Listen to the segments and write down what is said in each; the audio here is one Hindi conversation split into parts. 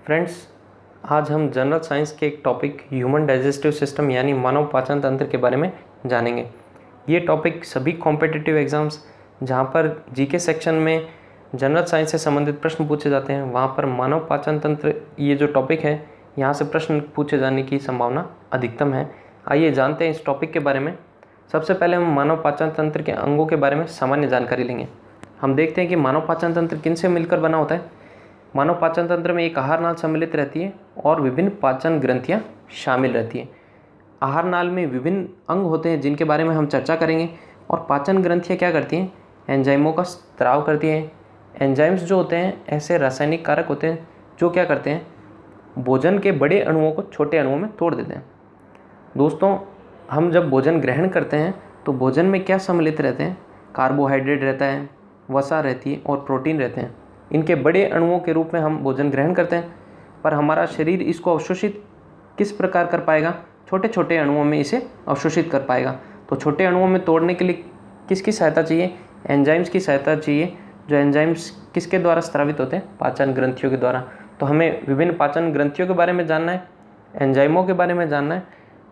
फ्रेंड्स, आज हम जनरल साइंस के एक टॉपिक ह्यूमन डाइजेस्टिव सिस्टम यानी मानव पाचन तंत्र के बारे में जानेंगे। ये टॉपिक सभी कॉम्पिटिटिव एग्ज़ाम्स जहाँ पर जीके सेक्शन में जनरल साइंस से संबंधित प्रश्न पूछे जाते हैं, वहाँ पर मानव पाचन तंत्र ये जो टॉपिक है, यहाँ से प्रश्न पूछे जाने की संभावना अधिकतम है। आइए जानते हैं इस टॉपिक के बारे में। सबसे पहले हम मानव पाचन तंत्र के अंगों के बारे में सामान्य जानकारी लेंगे। हम देखते हैं कि मानव पाचन तंत्र किन से मिलकर बना होता है। मानव पाचन तंत्र में एक आहार नाल सम्मिलित रहती है और विभिन्न पाचन ग्रंथियाँ शामिल रहती हैं। आहार नाल में विभिन्न अंग होते हैं जिनके बारे में हम चर्चा करेंगे। और पाचन ग्रंथियाँ क्या करती हैं? एंजाइमों का स्त्राव करती हैं। एंजाइम्स जो होते हैं ऐसे रासायनिक कारक होते हैं जो क्या करते हैं, भोजन के बड़े अणुओं को छोटे अणुओं में तोड़ देते हैं। दोस्तों, हम जब भोजन ग्रहण करते हैं तो भोजन में क्या सम्मिलित रहते हैं? कार्बोहाइड्रेट रहता है, वसा रहती है और प्रोटीन रहते हैं। इनके बड़े अणुओं के रूप में हम भोजन ग्रहण करते हैं, पर हमारा शरीर इसको अवशोषित किस प्रकार कर पाएगा? छोटे छोटे अणुओं में इसे अवशोषित कर पाएगा। तो छोटे अणुओं में तोड़ने के लिए किसकी सहायता चाहिए? एंजाइम्स की सहायता चाहिए। जो एंजाइम्स किसके द्वारा स्रावित होते हैं? पाचन ग्रंथियों के द्वारा। तो हमें विभिन्न पाचन ग्रंथियों के बारे में जानना है, एंजाइमों के बारे में जानना है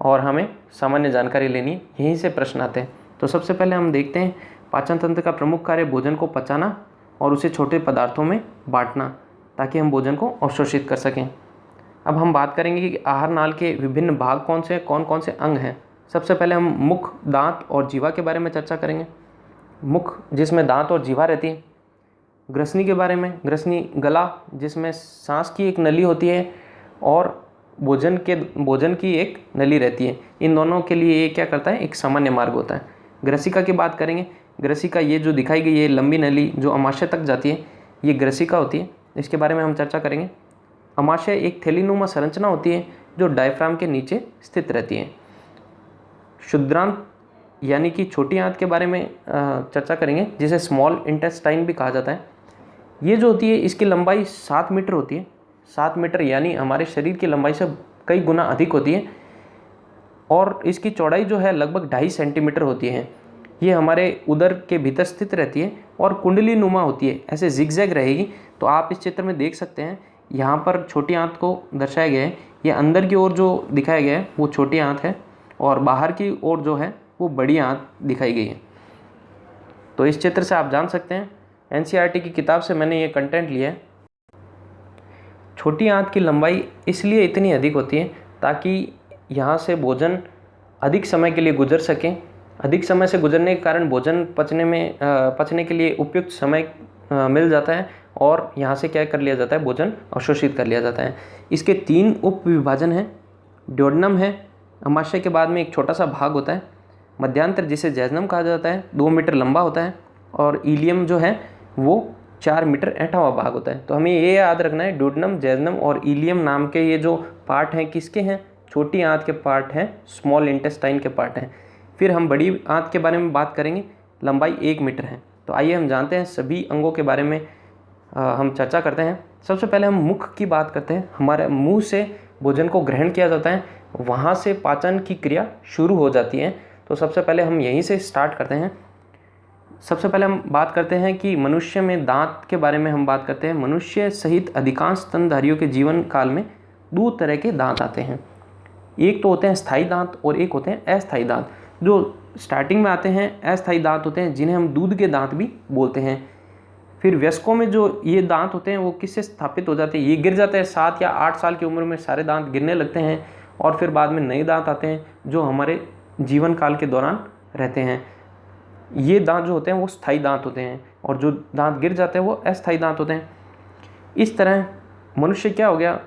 और हमें सामान्य जानकारी लेनी है। यहीं से प्रश्न आते हैं। तो सबसे पहले हम देखते हैं, पाचन तंत्र का प्रमुख कार्य भोजन को पचाना और उसे छोटे पदार्थों में बांटना ताकि हम भोजन को अवशोषित कर सकें। अब हम बात करेंगे कि आहार नाल के विभिन्न भाग कौन से अंग हैं। सबसे पहले हम मुख, दांत और जीवा के बारे में चर्चा करेंगे। मुख जिसमें दांत और जीवा रहती है। ग्रसनी के बारे में, ग्रसनी गला जिसमें सांस की एक नली होती है और भोजन की एक नली रहती है। इन दोनों के लिए ये क्या करता है? एक सामान्य मार्ग होता है। ग्रसिका की बात करेंगे। ग्रसिका ये जो दिखाई गई है लंबी नली जो अमाशय तक जाती है, ये ग्रसिका होती है। इसके बारे में हम चर्चा करेंगे। अमाशय एक थैलीनुमा संरचना होती है जो डायफ्राम के नीचे स्थित रहती है। क्षुद्रांत यानी कि छोटी आंत के बारे में चर्चा करेंगे, जिसे स्मॉल इंटेस्टाइन भी कहा जाता है। ये जो होती है इसकी लंबाई 7 मीटर होती है। 7 मीटर यानी हमारे शरीर की लंबाई से कई गुना अधिक होती है और इसकी चौड़ाई जो है लगभग 2.5 सेंटीमीटर होती है। ये हमारे उदर के भीतर स्थित रहती है और कुंडली नुमा होती है, ऐसे जिगजैग रहेगी। तो आप इस चित्र में देख सकते हैं, यहाँ पर छोटी आंत को दर्शाया गया है। ये अंदर की ओर जो दिखाया गया है वो छोटी आंत है और बाहर की ओर जो है वो बड़ी आंत दिखाई गई है। तो इस चित्र से आप जान सकते हैं, एनसीईआरटी की किताब से मैंने ये कंटेंट लिया है। छोटी आंत की लंबाई इसलिए इतनी अधिक होती है ताकि यहाँ से भोजन अधिक समय के लिए गुजर सके। अधिक समय से गुजरने के कारण भोजन पचने के लिए उपयुक्त समय मिल जाता है और यहाँ से क्या कर लिया जाता है? भोजन अवशोषित कर लिया जाता है। इसके 3 उप विभाजन हैं। ड्योडेनम है, अमाशय के बाद में एक छोटा सा भाग होता है। मध्यांतर जिसे जैजनम कहा जाता है 2 मीटर लंबा होता है और इलियम जो है वो 4 मीटर ऐंठा हुआ भाग होता है। तो हमें ये याद रखना है, ड्योडेनम, जैजनम और इलियम नाम के ये जो पार्ट हैं किसके हैं? छोटी आंत के पार्ट हैं, स्मॉल इंटेस्टाइन के पार्ट हैं। फिर हम बड़ी आंत के बारे में बात करेंगे, लंबाई 1 मीटर है। तो आइए हम जानते हैं सभी अंगों के बारे में हम चर्चा करते हैं। सबसे पहले हम मुख की बात करते हैं। हमारे मुंह से भोजन को ग्रहण किया जाता है, वहाँ से पाचन की क्रिया शुरू हो जाती है। तो सबसे पहले हम यहीं से स्टार्ट करते हैं। सबसे पहले हम बात करते हैं कि मनुष्य में दांत के बारे में हम बात करते हैं। मनुष्य सहित अधिकांश स्तनधारियों के जीवन काल में 2 तरह के दांत आते हैं। एक तो होते हैं स्थायी दांत और एक होते हैं अस्थायी दांत। जो स्टार्टिंग में आते हैं अस्थायी दांत होते हैं, जिन्हें हम दूध के दांत भी बोलते हैं। फिर वयस्कों में जो ये दांत होते हैं वो किससे स्थापित हो जाते हैं? ये गिर जाते हैं 7 या 8 साल की उम्र में, सारे दांत गिरने लगते हैं और फिर बाद में नए दांत आते हैं जो हमारे जीवन काल के दौरान रहते हैं। ये दांत जो होते हैं वो स्थायी दांत होते हैं और जो दांत गिर जाते हैं वो अस्थायी दांत होते हैं। इस तरह मनुष्य क्या हो गया?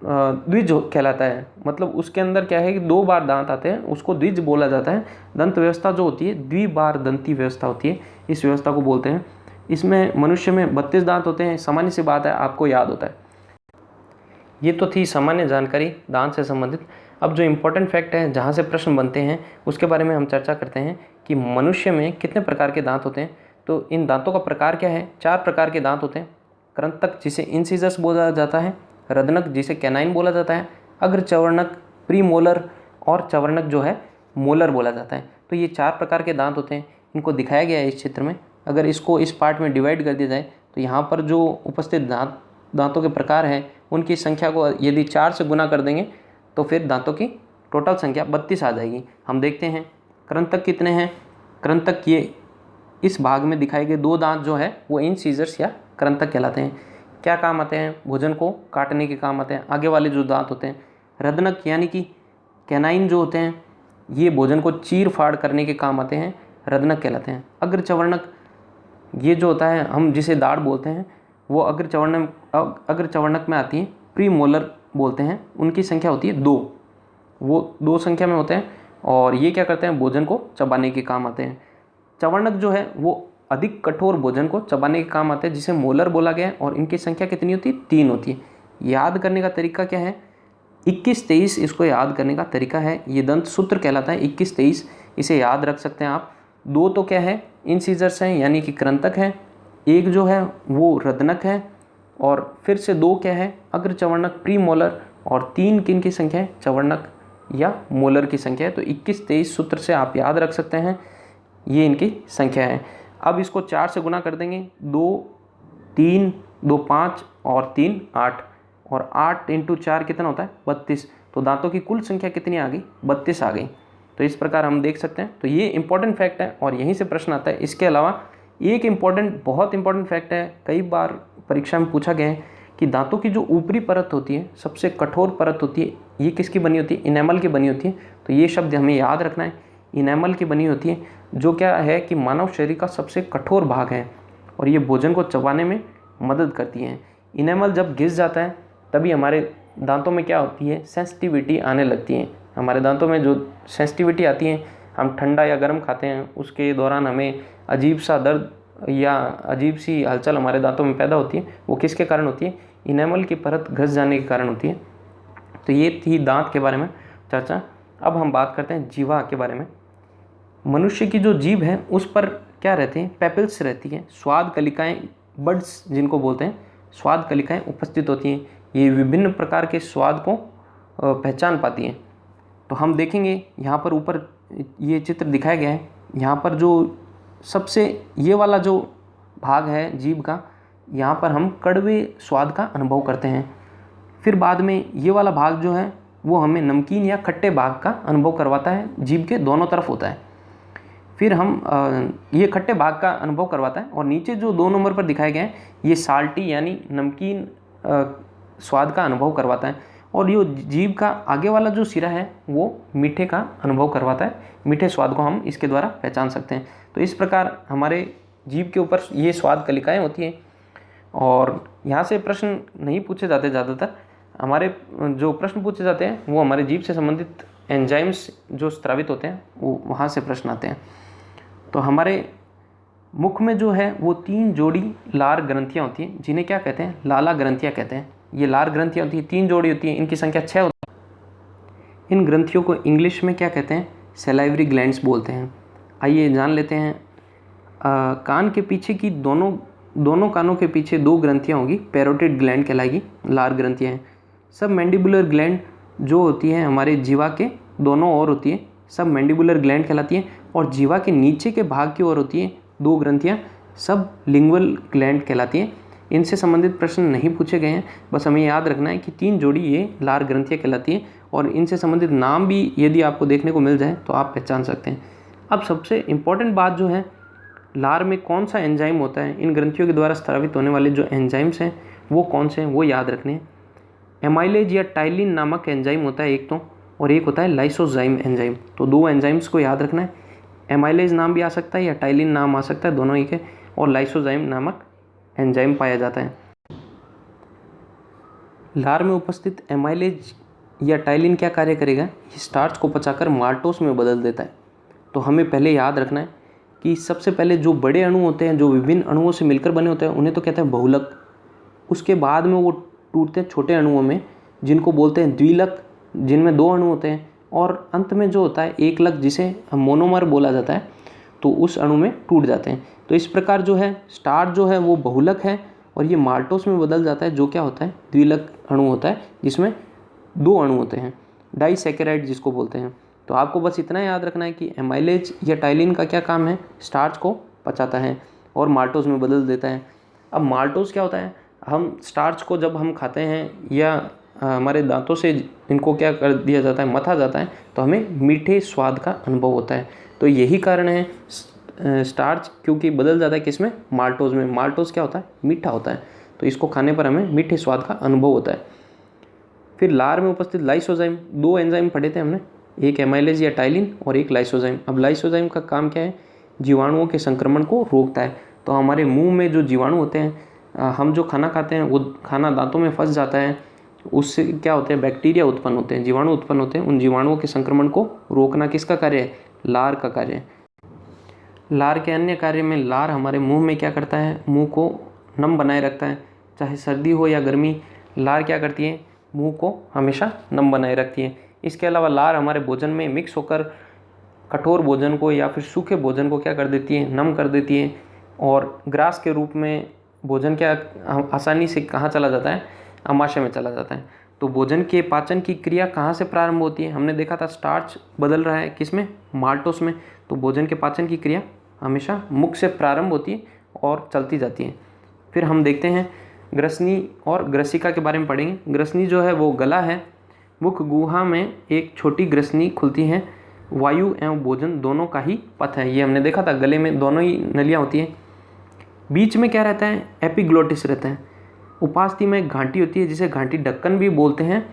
द्विज कहलाता है। मतलब उसके अंदर क्या है कि 2 बार दांत आते हैं, उसको द्विज बोला जाता है। दंत व्यवस्था जो होती है द्विबार दंती व्यवस्था होती है, इस व्यवस्था को बोलते हैं। इसमें मनुष्य में 32 दांत होते हैं। सामान्य सी बात है, आपको याद होता है। ये तो थी सामान्य जानकारी दांत से संबंधित। अब जो इम्पोर्टेंट फैक्ट है जहाँ से प्रश्न बनते हैं उसके बारे में हम चर्चा करते हैं कि मनुष्य में कितने प्रकार के दांत होते हैं। तो इन दांतों का प्रकार क्या है? 4 प्रकार के दांत होते हैं। कृंतक जिसे इंसिजस बोला जाता है, रदनक जिसे कैनाइन बोला जाता है, अग्रचवर्णक, प्रीमोलर और चवर्णक जो है मोलर बोला जाता है। तो ये 4 प्रकार के दांत होते हैं। इनको दिखाया गया है इस चित्र में। अगर इसको इस पार्ट में डिवाइड कर दिया जाए तो यहाँ पर जो उपस्थित दांतों के प्रकार हैं उनकी संख्या को यदि 4 से गुना कर देंगे तो फिर दांतों की टोटल संख्या 32 आ जाएगी। हम देखते हैं कृंतक कितने हैं। कृंतक ये इस भाग में दिखाए गए 2 दांत जो है वो इंसीजर्स या कृंतक कहलाते हैं। क्या काम आते हैं? भोजन को काटने के काम आते हैं। आगे वाले जो दांत होते हैं रदनक यानी कि कैनाइन जो होते हैं ये भोजन को चीर फाड़ करने के काम आते हैं, रदनक कहलाते हैं। अग्रचवर्णक ये जो होता है हम जिसे दाढ़ बोलते हैं वो अग्रचवर्णक में आती है, प्रीमोलर बोलते हैं। उनकी संख्या होती है 2, वो 2 संख्या में होते हैं और ये क्या करते हैं? भोजन को चबाने के काम आते हैं। चवर्णक जो है वो अधिक कठोर भोजन को चबाने के काम आते हैं जिसे मोलर बोला गया है और इनकी संख्या कितनी होती है? 3 होती है। याद करने का तरीका क्या है? 21-23 इसको याद करने का तरीका है। ये दंत सूत्र कहलाता है 21-23, इसे याद रख सकते हैं आप। 2 तो क्या है? इंसीजर्स हैं यानी कि कृंतक है। 1 जो है वो रदनक है और फिर से 2 क्या है? अग्रचवर्णक प्रीमोलर और 3 किन की संख्या है? चवर्णक या मोलर की संख्या है। तो 21-23 सूत्र से आप याद रख सकते हैं, ये इनकी संख्या है। अब इसको 4 से गुना कर देंगे, 2 3 2 5 और 3 8 और 8 × 4 कितना होता है? 32। तो दांतों की कुल संख्या कितनी आ गई? 32 आ गई। तो इस प्रकार हम देख सकते हैं। तो ये इंपॉर्टेंट फैक्ट है और यहीं से प्रश्न आता है। इसके अलावा एक बहुत इंपॉर्टेंट फैक्ट है, कई बार परीक्षा में पूछा गया है कि दांतों की जो ऊपरी परत होती है, सबसे कठोर परत होती है, ये किसकी बनी होती है? इनेमल की बनी होती है। तो ये शब्द हमें याद रखना है, इनेमल की बनी होती है, जो क्या है कि मानव शरीर का सबसे कठोर भाग है और ये भोजन को चबाने में मदद करती है। इनेमल जब घिस जाता है तभी हमारे दांतों में क्या होती है? सेंसिटिविटी आने लगती है। हमारे दांतों में जो सेंसिटिविटी आती है, हम ठंडा या गर्म खाते हैं उसके दौरान हमें अजीब सा दर्द या अजीब सी हलचल हमारे दांतों में पैदा होती है, वो किसके कारण होती है? इनेमल की परत घस जाने के कारण होती है। तो ये थी दांत के बारे में चर्चा। अब हम बात करते हैं जीवा के बारे में। मनुष्य की जो जीभ है उस पर क्या रहते हैं? पेपिल्स रहती है, स्वाद कलिकाएँ, बड्स जिनको बोलते हैं, स्वाद कलिकाएँ उपस्थित होती हैं। ये विभिन्न प्रकार के स्वाद को पहचान पाती हैं। तो हम देखेंगे यहाँ पर ऊपर ये चित्र दिखाया गया है। यहाँ पर जो सबसे ये वाला जो भाग है जीभ का, यहाँ पर हम कड़वे स्वाद का अनुभव करते हैं। फिर बाद में ये वाला भाग जो है वो हमें नमकीन या खट्टे भाग का अनुभव करवाता है, जीभ के दोनों तरफ होता है। फिर हम ये खट्टे भाग का अनुभव करवाता है और नीचे जो 2 नंबर पर दिखाए गए हैं ये साल्टी यानी नमकीन स्वाद का अनुभव करवाता है और ये जीभ का आगे वाला जो सिरा है वो मीठे का अनुभव करवाता है। मीठे स्वाद को हम इसके द्वारा पहचान सकते हैं। तो इस प्रकार हमारे जीभ के ऊपर ये स्वाद कलिकाएँ होती हैं और यहाँ से प्रश्न नहीं पूछे जाते ज़्यादातर। हमारे जो प्रश्न पूछे जाते हैं वो हमारे जीभ से संबंधित एंजाइम्स जो स्रावित होते हैं वो वहाँ से प्रश्न आते हैं। तो हमारे मुख में जो है वो 3 जोड़ी लार ग्रंथियाँ होती हैं जिन्हें क्या कहते हैं? लाला ग्रंथियाँ कहते हैं। ये लार ग्रंथियाँ होती हैं, 3 जोड़ी होती हैं, इनकी संख्या 6 होती है। इन ग्रंथियों को इंग्लिश में क्या कहते हैं? सलाइवरी ग्लैंड्स बोलते हैं। आइए जान लेते हैं। कान के पीछे की दोनों कानों के पीछे 2 ग्रंथियाँ होगी, पैरोटिड ग्लैंड कहलाएगी, लार ग्रंथियाँ हैं। सब मैंडिबुलर ग्लैंड जो होती है हमारे जीवा के दोनों ओर होती है, सब मैंडिबुलर ग्लैंड कहलाती है और जीवा के नीचे के भाग की ओर होती है 2 ग्रंथियाँ, सब लिंगुअल ग्लैंड कहलाती हैं। इनसे संबंधित प्रश्न नहीं पूछे गए हैं, बस हमें याद रखना है कि 3 जोड़ी ये लार ग्रंथियाँ कहलाती हैं और इनसे संबंधित नाम भी यदि आपको देखने को मिल जाए तो आप पहचान सकते हैं। अब सबसे इम्पॉर्टेंट बात जो है, लार में कौन सा एंजाइम होता है, इन ग्रंथियों के द्वारा स्रावित होने वाले जो एंजाइम्स हैं वो कौन से हैं वो याद रखने हैं। एमाइलेज या टाइलिन नामक एंजाइम होता है एक तो, और एक होता है लाइसोजाइम एंजाइम। तो 2 एंजाइम्स को याद रखना है। एमाइलेज नाम भी आ सकता है या टाइलिन नाम आ सकता है, दोनों ही के, और लाइसोजाइम नामक एंजाइम पाया जाता है। लार में उपस्थित एमाइलेज या टाइलिन क्या कार्य करेगा? ये स्टार्च को पचाकर माल्टोस में बदल देता है। तो हमें पहले याद रखना है कि सबसे पहले जो बड़े अणु होते हैं जो विभिन्न अणुओं से मिलकर बने होते हैं उन्हें तो कहते हैं बहुलक। उसके बाद में वो टूटते हैं छोटे अणुओं में जिनको बोलते हैं द्विलक, जिनमें 2 अणु होते हैं, और अंत में जो होता है एकलक जिसे मोनोमर बोला जाता है, तो उस अणु में टूट जाते हैं। तो इस प्रकार जो है स्टार्च जो है वो बहुलक है और ये माल्टोस में बदल जाता है जो क्या होता है? द्विलक अणु होता है जिसमें 2 अणु होते हैं, डाइसैकेराइड जिसको बोलते हैं। तो आपको बस इतना याद रखना है कि एमाइलेज या टाइलिन का क्या काम है? स्टार्च को पचाता है और माल्टोस में बदल देता है। अब माल्टोस क्या होता है? हम स्टार्च को जब हम खाते हैं या हमारे दांतों से इनको क्या कर दिया जाता है, मथा जाता है, तो हमें मीठे स्वाद का अनुभव होता है। तो यही कारण है स्टार्च क्योंकि बदल जाता है किसमें, माल्टोज में। माल्टोज क्या होता है, मीठा होता है, तो इसको खाने पर हमें मीठे स्वाद का अनुभव होता है। फिर लार में उपस्थित लाइसोजाइम, 2 एंजाइम पढ़े थे हमने, एक एमाइलेज या टाइलिन और एक लाइसोजाइम। अब लाइसोजाइम का काम क्या है, जीवाणुओं के संक्रमण को रोकता है। तो हमारे मुंह में जो जीवाणु होते हैं, हम जो खाना खाते हैं वो खाना दांतों में फंस जाता है, उससे क्या होते हैं, बैक्टीरिया उत्पन्न होते हैं, जीवाणु उत्पन्न होते हैं। उन जीवाणुओं के संक्रमण को रोकना किसका कार्य है, लार का कार्य है। लार के अन्य कार्य में लार हमारे मुंह में क्या करता है, मुंह को नम बनाए रखता है, चाहे सर्दी हो या गर्मी। लार क्या करती है, मुंह को हमेशा नम बनाए रखती है। इसके अलावा लार हमारे भोजन में मिक्स होकर कठोर भोजन को या फिर सूखे भोजन को क्या कर देती है, नम कर देती है। और ग्रास के रूप में भोजन क्या आसानी से कहाँ चला जाता है, आमाशय में चला जाता है। तो भोजन के पाचन की क्रिया कहाँ से प्रारंभ होती है, हमने देखा था स्टार्च बदल रहा है किसमें, माल्टोस में। तो भोजन के पाचन की क्रिया हमेशा मुख से प्रारंभ होती है और चलती जाती है। फिर हम देखते हैं ग्रसनी और ग्रसिका के बारे में पढ़ेंगे। ग्रसनी जो है वो गला है, मुख गुहा में एक छोटी ग्रसनी खुलती है, वायु एवं भोजन दोनों का ही पथ है। ये हमने देखा था, गले में दोनों ही नलियाँ होती हैं। बीच में क्या रहता है, एपिग्लोटिस रहता है। उपास्थि में एक घाटी होती है जिसे घाटी ढक्कन भी बोलते हैं।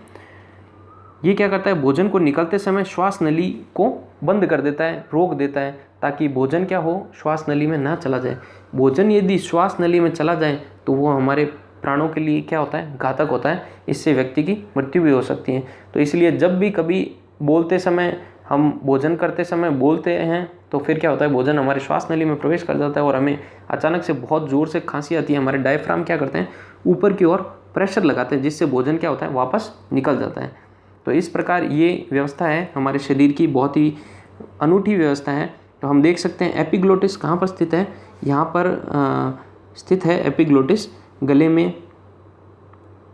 ये क्या करता है, भोजन को निकलते समय श्वास नली को बंद कर देता है, रोक देता है, ताकि भोजन क्या हो, श्वास नली में ना चला जाए। भोजन यदि श्वास नली में चला जाए तो वो हमारे प्राणों के लिए क्या होता है, घातक होता है। इससे व्यक्ति की मृत्यु भी हो सकती है। तो इसलिए जब भी कभी बोलते समय, हम भोजन करते समय बोलते हैं, तो फिर क्या होता है, भोजन हमारे श्वास नली में प्रवेश कर जाता है और हमें अचानक से बहुत ज़ोर से खांसी आती है। हमारे डायफ्राम क्या करते हैं, ऊपर की ओर प्रेशर लगाते हैं, जिससे भोजन क्या होता है, वापस निकल जाता है। तो इस प्रकार ये व्यवस्था है हमारे शरीर की, बहुत ही अनूठी व्यवस्था है। तो हम देख सकते हैं एपिग्लोटिस कहाँ पर स्थित है, यहाँ पर स्थित है एपिग्लोटिस गले में।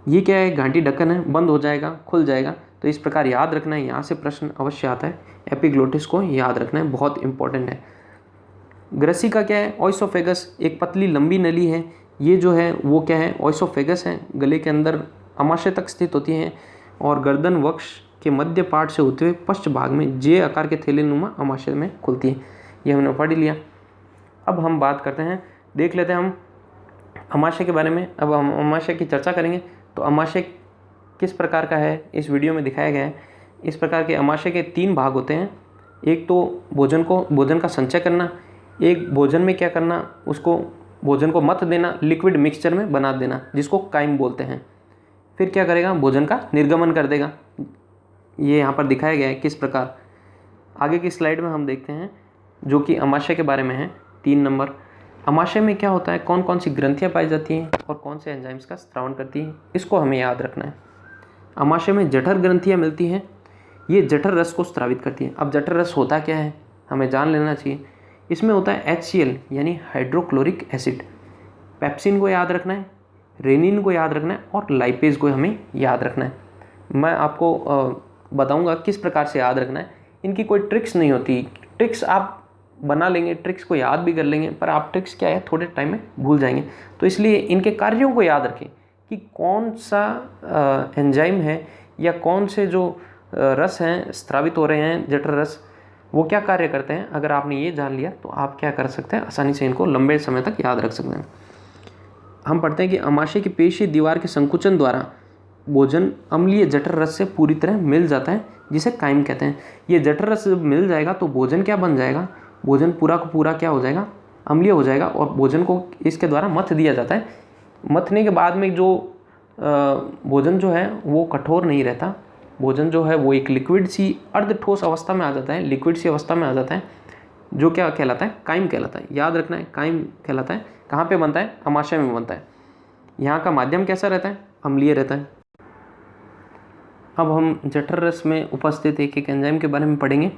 ये क्या है, घाटी ढक्कन है, बंद हो जाएगा, खुल जाएगा। तो इस प्रकार याद रखना है, यहाँ से प्रश्न अवश्य आता है, एपिग्लोटिस को याद रखना है, बहुत इंपॉर्टेंट है। ग्रसिका क्या है, ओइसोफेगस, एक पतली लंबी नली है। ये जो है वो क्या है, ओइसोफेगस है, गले के अंदर आमाशय तक स्थित होती है और गर्दन वक्ष के मध्य पार्ट से होते हुए पश्च भाग में जे आकार के थैलेनुमा आमाशय में खुलती है। ये हमने पढ़ लिया। अब हम बात करते हैं, देख लेते हैं हम आमाशय के बारे में। अब हम आमाशय की चर्चा करेंगे। तो आमाशय किस प्रकार का है, इस वीडियो में दिखाया गया है। इस प्रकार के आमाशय के 3 भाग होते हैं। एक तो भोजन का संचय करना, एक भोजन में क्या करना, उसको भोजन को मत देना, लिक्विड मिक्सचर में बना देना, जिसको काइम बोलते हैं। फिर क्या करेगा, भोजन का निर्गमन कर देगा। ये यहाँ पर दिखाया गया है किस प्रकार। आगे की स्लाइड में हम देखते हैं जो कि आमाशय के बारे में है। 3 नंबर, आमाशय में क्या होता है, कौन कौन सी ग्रंथियाँ पाई जाती हैं और कौन से एंजाइम्स का स्रावन करती हैं, इसको हमें याद रखना है। आमाशय में जठर ग्रंथियाँ मिलती हैं, ये जठर रस को स्रावित करती हैं। अब जठर रस होता क्या है, हमें जान लेना चाहिए। इसमें होता है HCl यानी हाइड्रोक्लोरिक एसिड। पेप्सिन को याद रखना है, रेनिन को याद रखना है और लाइपेज को हमें याद रखना है। मैं आपको बताऊंगा किस प्रकार से याद रखना है। इनकी कोई ट्रिक्स नहीं होती, ट्रिक्स आप बना लेंगे, ट्रिक्स को याद भी कर लेंगे, पर आप ट्रिक्स क्या है थोड़े टाइम में भूल जाएंगे। तो इसलिए इनके कार्यों को याद रखें कि कौन सा एंजाइम है या कौन से जो रस हैं स्रावित हो रहे हैं, जठर रस, वो क्या कार्य करते हैं। अगर आपने ये जान लिया तो आप क्या कर सकते हैं, आसानी से इनको लंबे समय तक याद रख सकते हैं। हम पढ़ते हैं कि आमाशय की पेशीय दीवार के संकुचन द्वारा भोजन अम्लीय जठर रस से पूरी तरह मिल जाता है, जिसे काइम कहते हैं। ये जठर रस जब मिल जाएगा तो भोजन क्या बन जाएगा, भोजन पूरा का पूरा क्या हो जाएगा, अम्लीय हो जाएगा और भोजन को इसके द्वारा मथ दिया जाता है। मथने के बाद में जो भोजन जो है वो कठोर नहीं रहता, भोजन जो है वो एक लिक्विड सी अर्ध ठोस अवस्था में आ जाता है, लिक्विड सी अवस्था में आ जाता है, जो क्या कहलाता है, काइम कहलाता है। याद रखना है, काइम कहलाता है। कहाँ पे बनता है, आमाशय में बनता है। यहाँ का माध्यम कैसा रहता है, अम्लीय रहता है। अब हम जठर रस में उपस्थित एक एक एंजाइम के बारे में पढ़ेंगे।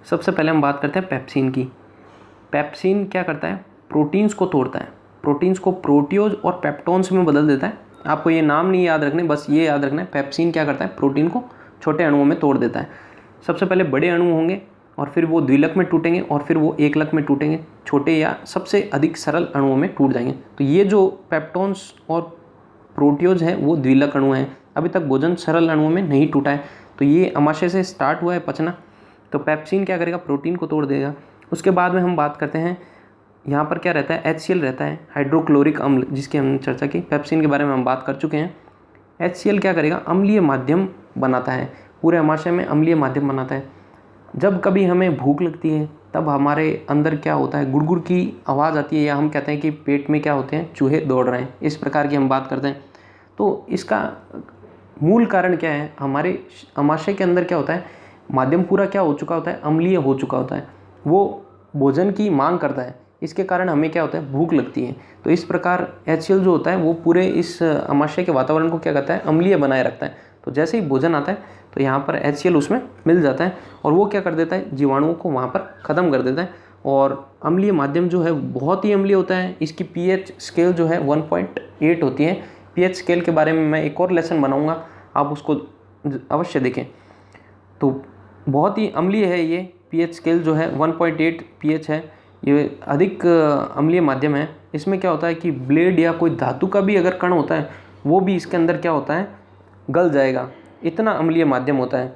सबसे पहले हम बात करते हैं पेप्सिन की। पेप्सिन क्या करता है, प्रोटीन्स को तोड़ता है, प्रोटीन्स को प्रोटियोज और पेप्टोन्स में बदल देता है। आपको ये नाम नहीं याद रखने, बस ये याद रखना है, पेप्सिन क्या करता है, प्रोटीन को छोटे अणुओं में तोड़ देता है। सबसे पहले बड़े अणु होंगे और फिर वो द्विलक में टूटेंगे और फिर वो एकलक में टूटेंगे, छोटे या सबसे अधिक सरल अणुओं में टूट जाएंगे। तो ये जो पेप्टोन्स और प्रोटियोज है वो द्विलक अणु है, अभी तक भोजन सरल अणुओं में नहीं टूटा है। तो ये अमाशय से स्टार्ट हुआ है पचना, तो पेप्सिन क्या करेगा, प्रोटीन को तोड़ देगा। उसके बाद में हम बात करते हैं, यहाँ पर क्या रहता है, HCl रहता है, हाइड्रोक्लोरिक अम्ल, जिसकी हमने चर्चा की। पेप्सिन के बारे में हम बात कर चुके हैं। HCl क्या करेगा, अम्लीय माध्यम बनाता है, पूरे अमाशय में अम्लीय माध्यम बनाता है। जब कभी हमें भूख लगती है तब हमारे अंदर क्या होता है, गुड़गुड़ की आवाज़ आती है, या हम कहते हैं कि पेट में क्या होते हैं, चूहे दौड़ रहे हैं, इस प्रकार की हम बात करते हैं। तो इसका मूल कारण क्या है, हमारे अमाशय के अंदर क्या होता है, माध्यम पूरा क्या हो चुका होता है, अम्लीय हो चुका होता है, वो भोजन की मांग करता है, इसके कारण हमें क्या होता है, भूख लगती है। तो इस प्रकार HCl जो होता है वो पूरे इस अमाशय के वातावरण को क्या करता है, अम्लीय बनाए रखता है। तो जैसे ही भोजन आता है तो यहाँ पर HCl उसमें मिल जाता है और वो क्या कर देता है, जीवाणुओं को वहाँ पर ख़त्म कर देता है। और अम्लीय माध्यम जो है बहुत ही अम्लीय होता है, इसकी pH स्केल जो है 1.8 होती है। pH स्केल के बारे में मैं एक और लेसन बनाऊँगा, आप उसको अवश्य देखें। तो बहुत ही अम्लीय है ये, pH स्केल जो है 1.8 pH है, ये अधिक अम्लीय माध्यम है। इसमें क्या होता है कि ब्लेड या कोई धातु का भी अगर कण होता है वो भी इसके अंदर क्या होता है, गल जाएगा, इतना अम्लीय माध्यम होता है।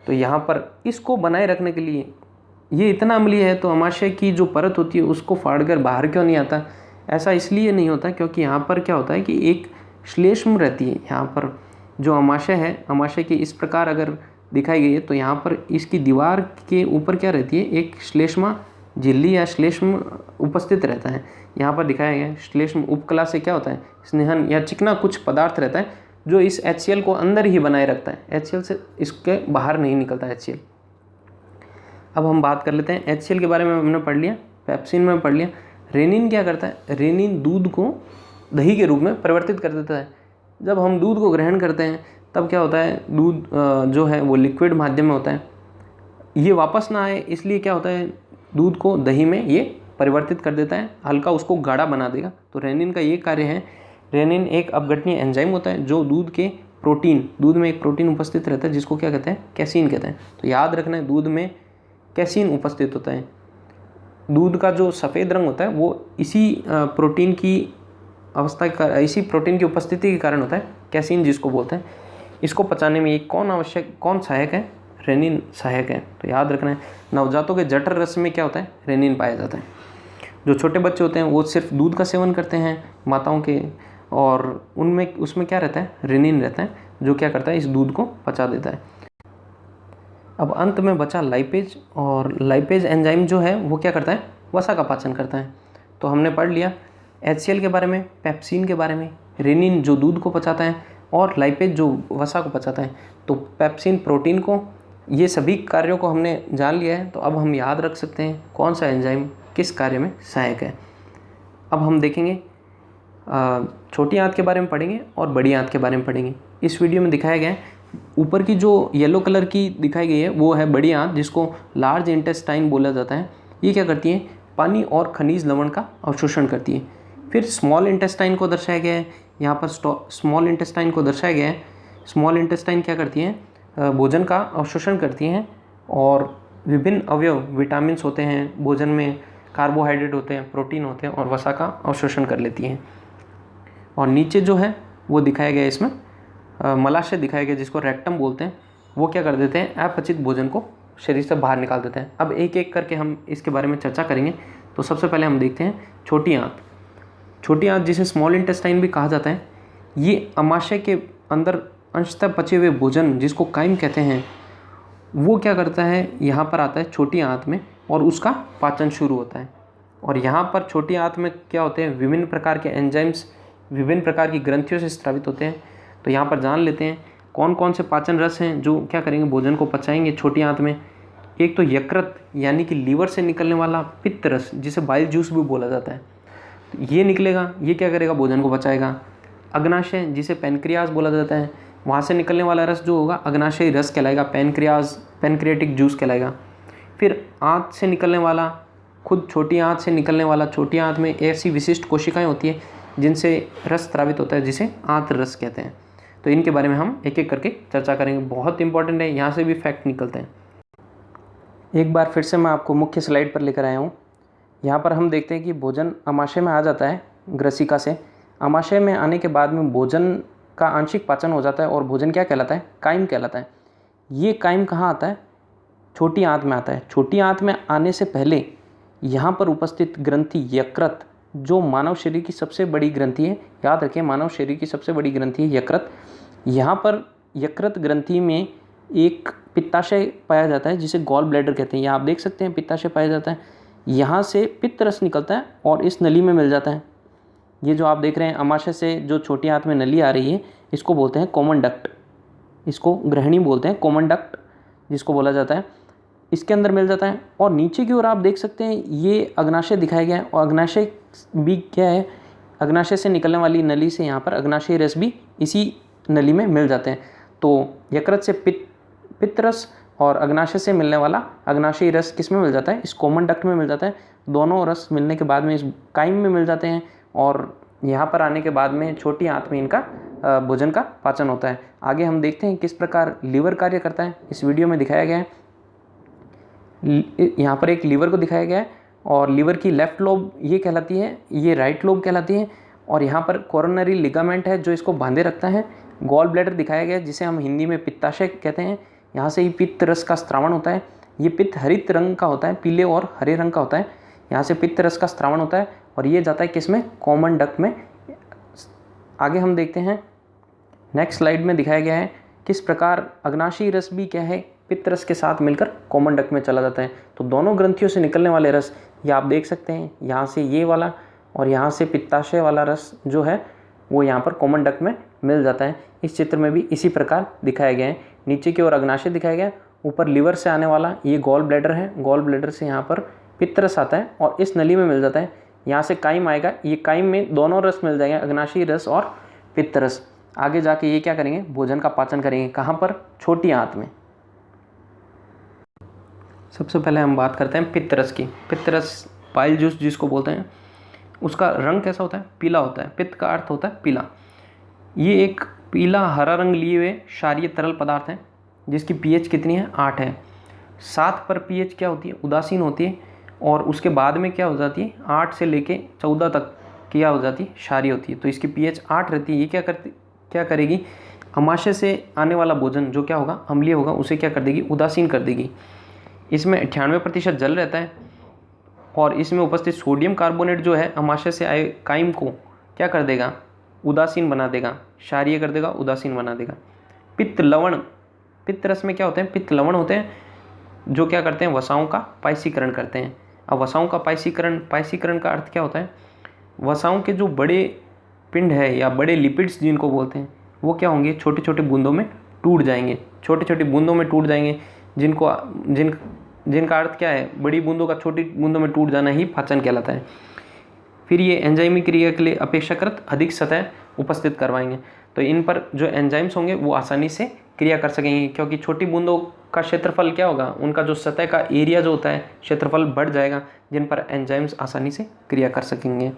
तो यहाँ पर इसको बनाए रखने के लिए, ये इतना अम्लीय है तो अमाशय की जो परत होती है उसको फाड़कर बाहर क्यों नहीं आता, ऐसा इसलिए नहीं होता क्योंकि यहाँ पर क्या होता है कि एक श्लेष्म रहती है। यहाँ पर जो अमाशय है, अमाशय की इस प्रकार अगर दिखाई गई है तो यहाँ पर इसकी दीवार के ऊपर क्या रहती है, एक श्लेष्मा झिल्ली या श्लेष्म उपस्थित रहता है। यहाँ पर दिखाया गया है, श्लेष्म उपकला से क्या होता है, स्नेहन या चिकना कुछ पदार्थ रहता है जो इस HCl को अंदर ही बनाए रखता है, HCl से इसके बाहर नहीं निकलता HCl। अब हम बात कर लेते हैं, HCl के बारे में हमने पढ़ लिया, पेप्सिन में पढ़ लिया। रेनिन क्या करता है, रेनिन दूध को दही के रूप में परिवर्तित कर देता है। जब हम दूध को ग्रहण करते हैं तब क्या होता है, दूध जो है वो लिक्विड माध्यम में होता है, ये वापस ना आए इसलिए क्या होता है, दूध को दही में ये परिवर्तित कर देता है, हल्का उसको गाढ़ा बना देगा। तो रेनिन का ये कार्य है। रेनिन एक अपघटनीय एंजाइम होता है जो दूध के प्रोटीन, दूध में एक प्रोटीन उपस्थित रहता है जिसको क्या कहते हैं, कैसीन कहते हैं। तो याद रखना है, दूध में कैसीन उपस्थित होता है। दूध का जो सफ़ेद रंग होता है वो इसी प्रोटीन की अवस्था का, इसी प्रोटीन की उपस्थिति के कारण होता है, कैसीन जिसको बोलते हैं। इसको पचाने में एक कौन सहायक है, रेनिन सहायक है। तो याद रखना है, नवजातों के जठर रस में क्या होता है, रेनिन पाया जाता है। जो छोटे बच्चे होते हैं वो सिर्फ दूध का सेवन करते हैं माताओं के, और उसमें क्या रहता है, रेनिन रहता है, जो क्या करता है, इस दूध को पचा देता है। अब अंत में बचा लाइपेज, और लाइपेज एंजाइम जो है वो क्या करता है, वसा का पाचन करता है। तो हमने पढ़ लिया HCl के बारे में, पेप्सिन के बारे में, रेनिन जो दूध को पचाता है, और लाइपेज जो वसा को पचाता है। तो पेप्सिन प्रोटीन को, ये सभी कार्यों को हमने जान लिया है। तो अब हम याद रख सकते हैं कौन सा एंजाइम किस कार्य में सहायक है। अब हम देखेंगे, छोटी आंत के बारे में पढ़ेंगे और बड़ी आंत के बारे में पढ़ेंगे। इस वीडियो में दिखाया गया है, ऊपर की जो येलो कलर की दिखाई गई है वो है बड़ी आंत, जिसको लार्ज इंटेस्टाइन बोला जाता है। ये क्या करती है, पानी और खनिज लवण का अवशोषण करती है। फिर स्मॉल इंटेस्टाइन को दर्शाया गया है, यहाँ पर स्मॉल इंटेस्टाइन को दर्शाया गया है। स्मॉल इंटेस्टाइन क्या करती है, भोजन का अवशोषण करती हैं, और विभिन्न अवयव, विटामिन्स होते हैं भोजन में, कार्बोहाइड्रेट होते हैं, प्रोटीन होते हैं, और वसा का अवशोषण कर लेती हैं। और नीचे जो है वो दिखाया गया है, इसमें मलाशय दिखाया गया जिसको रेक्टम बोलते हैं। वो क्या कर देते हैं, अपचित भोजन को शरीर से बाहर निकाल देते हैं। अब एक एक करके हम इसके बारे में चर्चा करेंगे। तो सबसे पहले हम देखते हैं छोटी आंत। छोटी आंत जिसे स्मॉल इंटेस्टाइन भी कहा जाता है, ये अमाशय के अंदर अंशतः पचे हुए भोजन जिसको काइम कहते हैं, वो क्या करता है, यहाँ पर आता है छोटी आंत में, और उसका पाचन शुरू होता है। और यहाँ पर छोटी आंत में क्या होते हैं, विभिन्न प्रकार के एंजाइम्स विभिन्न प्रकार की ग्रंथियों से स्रावित होते हैं। तो यहाँ पर जान लेते हैं कौन कौन से पाचन रस हैं जो क्या करेंगे, भोजन को पचाएंगे छोटी आंत में। एक तो यकृत यानी कि लीवर से निकलने वाला पित्त रस, जिसे बाइल जूस भी बोला जाता है, तो ये निकलेगा, ये क्या करेगा, भोजन को पचाएगा। अग्नाशय जिसे पैनक्रियाज बोला जाता है, वहाँ से निकलने वाला रस जो होगा अग्नाशयी रस कहलाएगा, पैनक्रियाटिक जूस कहलाएगा। फिर आंत से निकलने वाला, खुद छोटी आंत से निकलने वाला, छोटी आंत में ऐसी विशिष्ट कोशिकाएं होती है जिनसे रस स्रावित होता है, जिसे आंत रस कहते हैं। तो इनके बारे में हम एक एक करके चर्चा करेंगे, बहुत इंपॉर्टेंट है, यहाँ से भी फैक्ट निकलते हैं। एक बार फिर से मैं आपको मुख्य स्लाइड पर लेकर आया हूँ। यहाँ पर हम देखते हैं कि भोजन अमाशय में आ जाता है ग्रसिका से। आमाशय में आने के बाद में भोजन का आंशिक पाचन हो जाता है और भोजन क्या कहलाता है? काइम कहलाता है। ये काइम कहाँ आता है? छोटी आंत में आता है। छोटी आंत में आने से पहले यहाँ पर उपस्थित ग्रंथि यकृत, जो मानव शरीर की सबसे बड़ी ग्रंथि है, याद रखें मानव शरीर की सबसे बड़ी ग्रंथि है यकृत। यहाँ पर यकृत ग्रंथि में एक पित्ताशय पाया जाता है जिसे गॉल ब्लैडर कहते हैं। यहाँ आप देख सकते हैं पित्ताशय पाया जाता है। यहाँ से पित्त रस निकलता है और इस नली में मिल जाता है। ये जो आप देख रहे हैं आमाशय से जो छोटी आंत में नली आ रही है, इसको बोलते हैं कॉमन डक्ट। इसको ग्रहणी बोलते हैं, कॉमन डक्ट जिसको बोला जाता है। इसके अंदर मिल जाता है और नीचे की ओर आप देख सकते हैं ये अग्नाशय दिखाया गया है। और अग्नाशय भी क्या है? अग्नाशय से निकलने वाली नली से यहाँ पर अग्नाशयी रस भी इसी नली में मिल जाते हैं। तो यकृत से पित्त रस और अग्नाशय से मिलने वाला अग्नाशयी रस किस में मिल जाता है? इस कॉमन डक्ट में मिल जाता है। दोनों रस मिलने के बाद में इस काइम में मिल जाते हैं और यहाँ पर आने के बाद में छोटी आंत में इनका भोजन का पाचन होता है। आगे हम देखते हैं किस प्रकार लीवर कार्य करता है। इस वीडियो में दिखाया गया है, यहाँ पर एक लीवर को दिखाया गया है और लीवर की लेफ्ट लोब ये कहलाती है, ये राइट लोब कहलाती है। और यहाँ पर कोरोनरी लिगामेंट है जो इसको बांधे रखता है। गॉल ब्लैडर दिखाया गया है जिसे हम हिंदी में पित्ताशय कहते हैं। यहाँ से ही पित्त रस का स्त्रावण होता है। ये पित्त हरित रंग का होता है, पीले और हरे रंग का होता है। यहाँ से पित्त रस का स्त्रावण होता है और ये जाता है किसमें? कॉमन डक्ट में। आगे हम देखते हैं, नेक्स्ट स्लाइड में दिखाया गया है किस प्रकार अग्नाशयी रस भी क्या है? पित्त रस के साथ मिलकर कॉमन डक्ट में चला जाता है। तो दोनों ग्रंथियों से निकलने वाले रस ये आप देख सकते हैं, यहाँ से ये वाला और यहाँ से पित्ताशय वाला रस जो है वो यहाँ पर कॉमन डक्ट में मिल जाता है। इस चित्र में भी इसी प्रकार दिखाया गया है। नीचे की ओर अग्नाशय दिखाया गया है, ऊपर लीवर से आने वाला ये गॉल ब्लैडर है। गॉल ब्लैडर से यहाँ पर पित्त रस आता है और इस नली में मिल जाता है। यहाँ से काइम आएगा, ये काइम में दोनों रस मिल जाएंगे, अग्नाशयी रस और पित्त रस। आगे जाके ये क्या करेंगे? भोजन का पाचन करेंगे। कहाँ पर? छोटी आंत में। सबसे पहले हम बात करते हैं पित्त रस की। पित्त रस पाइल जूस जिसको बोलते हैं, उसका रंग कैसा होता है? पीला होता है। पित्त का अर्थ होता है पीला। ये एक पीला हरा रंग लिए हुए क्षारीय तरल पदार्थ है जिसकी पीएच कितनी है? 8 है। 7 पर पीएच क्या होती है? उदासीन होती है। और उसके बाद में क्या हो जाती है? 8 से लेके 14 तक क्या हो जाती है? क्षारीय होती है। तो इसकी पीएच 8 रहती है। ये क्या करेगी? आमाशय से आने वाला भोजन जो क्या होगा? अम्लीय होगा, उसे क्या कर देगी? उदासीन कर देगी। इसमें 98% जल रहता है और इसमें उपस्थित सोडियम कार्बोनेट जो है आमाशय से आए काइम को क्या कर देगा? उदासीन बना देगा, क्षारीय कर देगा, उदासीन बना देगा। पित्त लवण, पित्त रस में क्या होते हैं? पित्त लवण होते हैं जो क्या करते हैं? वसाओं का पायसीकरण करते हैं। अब वसाओं का पायसीकरण का अर्थ क्या होता है? वसाओं के जो बड़े पिंड है या बड़े लिपिड्स जिनको बोलते हैं, वो क्या होंगे? छोटे छोटे बूंदों में टूट जाएंगे। छोटे छोटे बूंदों में टूट जाएंगे जिनका अर्थ क्या है? बड़ी बूंदों का छोटी बूंदों में टूट जाना ही पाचन कहलाता है। फिर ये एंजाइमिक क्रिया के लिए अपेक्षाकृत अधिक सतह उपस्थित करवाएंगे। तो इन पर जो एंजाइम्स होंगे वो आसानी से क्रिया कर सकेंगे, क्योंकि छोटी बूंदों का क्षेत्रफल क्या होगा? उनका जो सतह का एरिया जो होता है, क्षेत्रफल बढ़ जाएगा, जिन पर एंजाइम्स आसानी से क्रिया कर सकेंगे।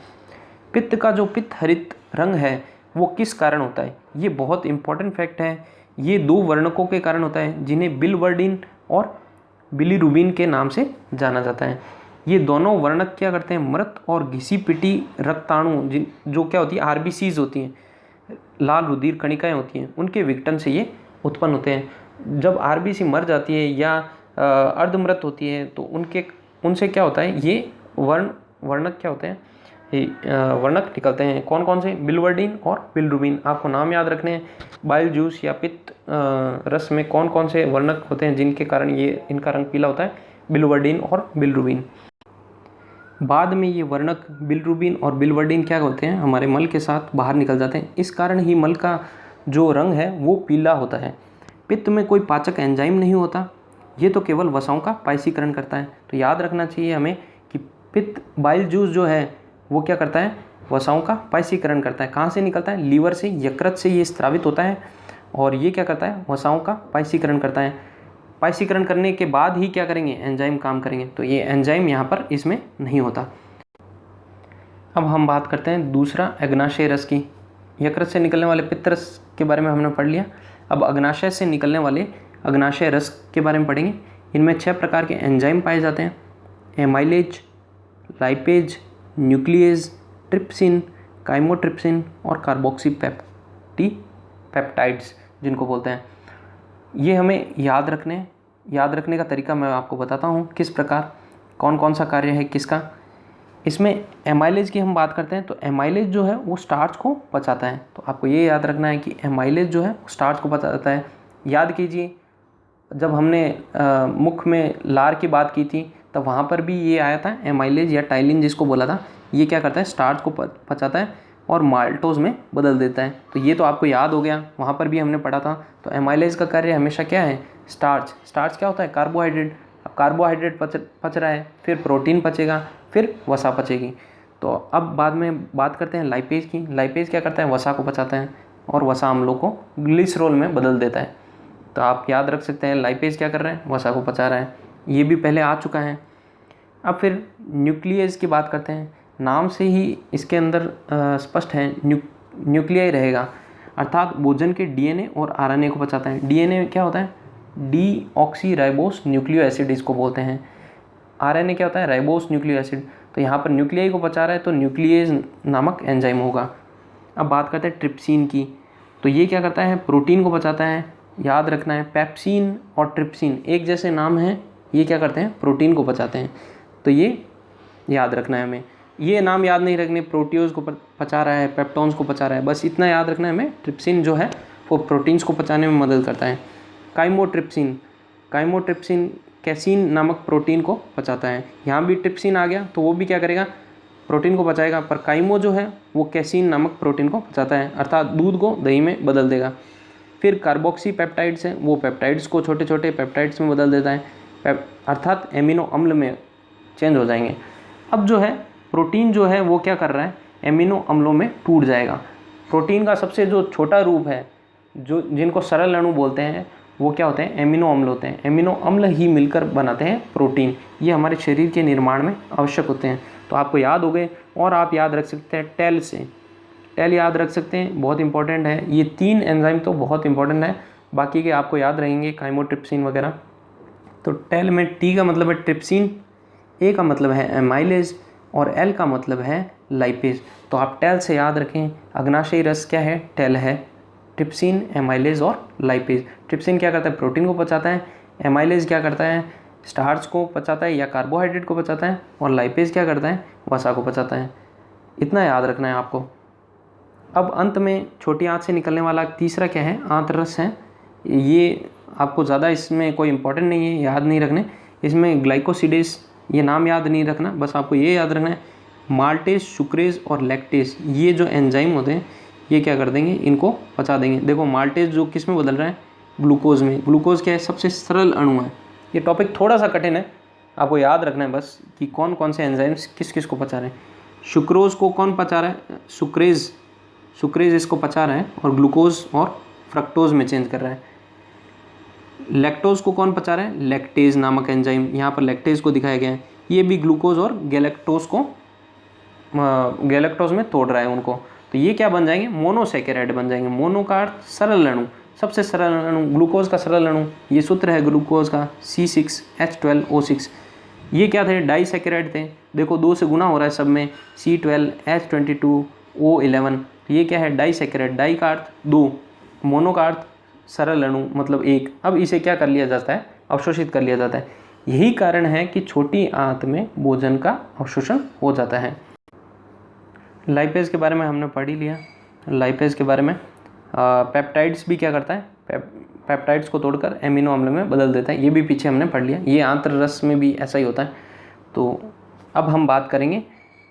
पित्त का जो पित्त हरित रंग है वो किस कारण होता है? ये बहुत इंपॉर्टेंट फैक्ट है। ये 2 वर्णकों के कारण होता है जिन्हें बिलवर्डिन और बिलीरुबिन के नाम से जाना जाता है। ये दोनों वर्णक क्या करते हैं? मृत और घिसी पिटी रक्ताणु जो क्या होती है? आरबीसीज होती हैं, लाल रुधिर कणिकाएं होती हैं, उनके विघटन से ये उत्पन्न होते हैं। जब आरबीसी मर जाती है या अर्धमृत होती है तो उनसे क्या होता है? ये वर्णक क्या होते हैं? वर्णक निकलते हैं। कौन कौन से? बिलवर्डिन और बिलीरुबिन। आपको नाम याद रखने हैं। बाइल जूस या पित्त रस में कौन कौन से वर्णक होते हैं जिनके कारण इनका रंग पीला होता है? बिलवर्डिन और बिलीरुबिन। बाद में ये वर्णक बिलीरुबिन और बिलवर्डिन क्या होते हैं? हमारे मल के साथ बाहर निकल जाते हैं। इस कारण ही मल का जो रंग है वो पीला होता है। पित्त में कोई पाचक एंजाइम नहीं होता, ये तो केवल वसाओं का पायसीकरण करता है। तो याद रखना चाहिए हमें कि पित्त बाइल जूस जो है वो क्या करता है? वसाओं का पायसीकरण करता है। कहाँ से निकलता है? लीवर से, यकृत से ये स्रावित होता है और ये क्या करता है? वसाओं का पायसीकरण करता है। पायसीकरण करने के बाद ही क्या करेंगे? एंजाइम काम करेंगे। तो ये एंजाइम यहाँ पर इसमें नहीं होता। अब हम बात करते हैं दूसरा अग्नाशय रस की। यकृत से निकलने वाले पित्त रस के बारे में हमने पढ़ लिया। अब अग्नाशय से निकलने वाले अग्नाशय रस के बारे में पढ़ेंगे। इनमें 6 प्रकार के एंजाइम पाए जाते हैं: amylase, lipase, nuclease, trypsin, chymotrypsin और कार्बोक्सीपेप्टाइड्स जिनको बोलते हैं। ये हमें याद रखने का तरीका मैं आपको बताता हूँ किस प्रकार, कौन कौन सा कार्य है किसका। इसमें एमाइलेज की हम बात करते हैं, तो एमाइलेज जो है वो स्टार्च को पचाता है। तो आपको ये याद रखना है कि एमाइलेज जो है स्टार्च को पचाता है। याद कीजिए जब हमने मुख में लार की बात की थी तब वहाँ पर भी ये आया था, एमाइलेज या टाइलिन जिसको बोला था। ये क्या करता है, स्टार्च को पचाता है और माल्टोज में बदल देता है। तो ये तो आपको याद हो गया, वहाँ पर भी हमने पढ़ा था। तो एमाइलेज का कार्य हमेशा क्या है, स्टार्च क्या होता है, कार्बोहाइड्रेट। अब कार्बोहाइड्रेट पच रहा है, फिर प्रोटीन पचेगा, फिर वसा पचेगी। तो अब बाद में बात करते हैं लाइपेज की। लाइपेज क्या करता है, वसा को पचाता है और वसा अम्लों को ग्लिसरॉल में बदल देता है। तो आप याद रख सकते हैं लाइपेज क्या कर रहा है, वसा को पचा रहा है। ये भी पहले आ चुका है। अब फिर न्यूक्लियस की बात करते हैं। नाम से ही इसके अंदर स्पष्ट है, न्यूक्लियाई रहेगा, अर्थात भोजन के डीएनए और आरएनए को पचाता है। डीएनए क्या होता है, डीऑक्सी राइबोस न्यूक्लियो एसिड इसको बोलते हैं। आरएनए क्या होता है, राइबोस न्यूक्लियो एसिड। तो यहाँ पर न्यूक्लियाई को पचा रहा है तो न्यूक्लियेज नामक एंजाइम होगा। अब बात करते हैं ट्रिप्सिन की। तो ये क्या करता है, प्रोटीन को पचाता है। याद रखना है पेप्सिन और ट्रिप्सिन एक जैसे नाम हैं, ये क्या करते हैं, प्रोटीन को पचाते हैं। तो ये याद रखना है हमें। ये नाम याद नहीं रखने, प्रोटियोज को पचा रहा है, पेप्टोन्स को पचा रहा है, बस इतना याद रखना है हमें। ट्रिप्सिन जो है वो प्रोटीन्स को पचाने में मदद करता है। काइमोट्रिप्सिन कैसीन नामक प्रोटीन को पचाता है। यहाँ भी ट्रिप्सिन आ गया तो वो भी क्या करेगा, प्रोटीन को पचाएगा, पर काइमो जो है वो कैसीन नामक प्रोटीन को पचाता है, अर्थात दूध को दही में बदल देगा। फिर कार्बोक्सी पेप्टाइड्स हैं, वो पेप्टाइड्स को छोटे छोटे पेप्टाइड्स में बदल देता है, अर्थात एमिनो अम्ल में चेंज हो जाएंगे। अब जो है प्रोटीन जो है वो क्या कर रहा है, एमिनो अम्लों में टूट जाएगा। प्रोटीन का सबसे जो छोटा रूप है, जो जिनको सरल अणु बोलते हैं, वो क्या होते हैं, एमिनो अम्ल होते हैं। एमिनो अम्ल ही मिलकर बनाते हैं प्रोटीन। ये हमारे शरीर के निर्माण में आवश्यक होते हैं। तो आपको याद हो गए। और आप याद रख सकते हैं टेल याद रख सकते हैं, बहुत इंपॉर्टेंट है। ये 3 एंजाइम तो बहुत इंपॉर्टेंट है, बाकी के आपको याद रहेंगे, काइमोट्रिप्सिन वगैरह। तो टेल में टी का मतलब है ट्रिप्सिन, ए का मतलब है एमाइलेज और एल का मतलब है लाइपेज। तो आप टेल से याद रखें, अग्नाशयी रस क्या है, टेल है। ट्रिप्सिन, एमाइलेज और लाइपेज। ट्रिप्सिन क्या करता है, प्रोटीन को पचाता है। एमाइलेज क्या करता है, स्टार्च को पचाता है या कार्बोहाइड्रेट को पचाता है। और लाइपेज क्या करता है, वसा को पचाता है। इतना याद रखना है आपको। अब अंत में छोटी आंत से निकलने वाला तीसरा क्या है, आंतररस है। ये आपको ज़्यादा इसमें कोई इंपॉर्टेंट नहीं है, याद नहीं रखने। इसमें ग्लाइकोसिडेस, ये नाम याद नहीं रखना, बस आपको ये याद रखना है माल्टेज, सुक्रेज और लैक्टेज, ये जो एंजाइम होते हैं ये क्या कर देंगे, इनको पचा देंगे। देखो माल्टेज जो किस में बदल रहा है, ग्लूकोज में। ग्लूकोज क्या है, सबसे सरल अणु है। ये टॉपिक थोड़ा सा कठिन है, आपको याद रखना है बस कि कौन कौन से एंजाइम्स किस किस को पचा रहे हैं। सुक्रोज को कौन पचा रहा है, सुक्रेज इसको पचा रहा है और ग्लूकोज और फ्रक्टोज में चेंज कर रहा है। लैक्टोज को कौन पचा रहा है, लैक्टेज नामक एंजाइम, यहाँ पर लैक्टेज को दिखाया गया है। ये भी ग्लूकोज और गैलेक्टोज में तोड़ रहा है उनको। तो ये क्या बन जाएंगे, मोनोसैकेराइड बन जाएंगे। मोनो का अर्थ सरल अणु, सबसे सरल अणु, ग्लूकोज का सरल अणु। ये सूत्र है ग्लूकोज का C6H12O6। ये क्या थे, डाइसैकेराइड थे। देखो 2 से गुना हो रहा है सब में, C12H22O11। ये क्या है, डाइसैकेराइड। डाई का अर्थ 2, मोनो का अर्थ सरल अणु मतलब 1। अब इसे क्या कर लिया जाता है, अवशोषित कर लिया जाता है। यही कारण है कि छोटी आंत में भोजन का अवशोषण हो जाता है। लाइपेज के बारे में हमने पढ़ ही लिया। लाइपेज के बारे में पेप्टाइड्स भी क्या करता है, पेप्टाइड्स को तोड़कर एमिनो अम्ल में बदल देता है। ये भी पीछे हमने पढ़ लिया। ये आंतररस में भी ऐसा ही होता है। तो अब हम बात करेंगे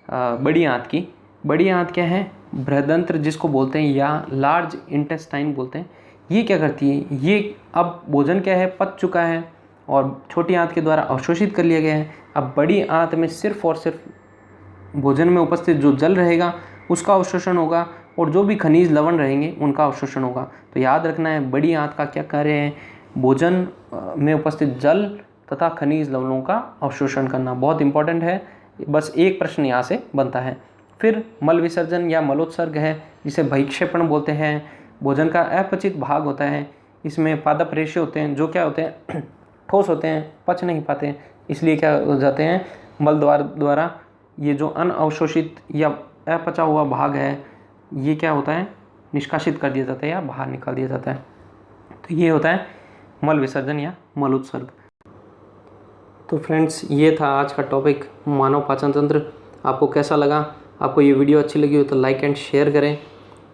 बड़ी आंत की। बड़ी आंत क्या है, बृहदंत्र जिसको बोलते हैं या लार्ज इंटेस्टाइन बोलते हैं। ये क्या करती है, ये अब भोजन क्या है, पच चुका है और छोटी आंत के द्वारा अवशोषित कर लिया गया है। अब बड़ी आंत में सिर्फ और सिर्फ भोजन में उपस्थित जो जल रहेगा उसका अवशोषण होगा और जो भी खनिज लवण रहेंगे उनका अवशोषण होगा। तो याद रखना है बड़ी आंत का क्या कार्य है, भोजन में उपस्थित जल तथा खनिज लवणों का अवशोषण करना। बहुत इंपॉर्टेंट है, बस एक प्रश्न यहाँ से बनता है। फिर मल विसर्जन या मलोत्सर्ग है, जिसे बहिक्षेपण बोलते हैं। भोजन का अपचित भाग होता है। इसमें पादप रेशे होते हैं जो क्या होते हैं, ठोस होते हैं, पच नहीं पाते, इसलिए क्या हो जाते हैं, मल द्वारा ये जो अनअवशोषित या अपचा हुआ भाग है ये क्या होता है, निष्कासित कर दिया जाता है या बाहर निकाल दिया जाता है। तो ये होता है मल विसर्जन या मल उत्सर्ग। तो फ्रेंड्स ये था आज का टॉपिक मानव पाचन तंत्र। आपको कैसा लगा? आपको ये वीडियो अच्छी लगी हो तो लाइक एंड शेयर करें।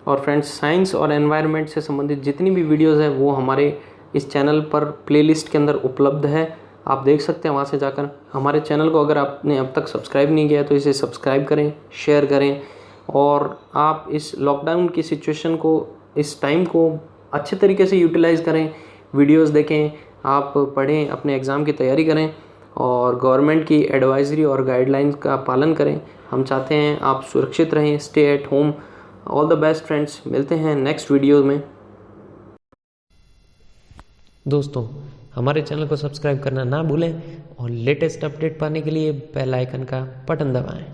और फ्रेंड्स साइंस और एनवायरनमेंट से संबंधित जितनी भी वीडियोस हैं वो हमारे इस चैनल पर प्लेलिस्ट के अंदर उपलब्ध है, आप देख सकते हैं वहाँ से जाकर। हमारे चैनल को अगर आपने अब तक सब्सक्राइब नहीं किया तो इसे सब्सक्राइब करें, शेयर करें। और आप इस लॉकडाउन की सिचुएशन को, इस टाइम को अच्छे तरीके से यूटिलाइज़ करें, वीडियोस देखें, आप पढ़ें, अपने एग्ज़ाम की तैयारी करें और गवर्नमेंट की एडवाइजरी और गाइडलाइंस का पालन करें। हम चाहते हैं आप सुरक्षित रहें, stay at home. All the best friends, मिलते हैं नेक्स्ट वीडियो में। दोस्तों हमारे चैनल को सब्सक्राइब करना ना भूलें और लेटेस्ट अपडेट पाने के लिए बेल आइकन का बटन दबाएं।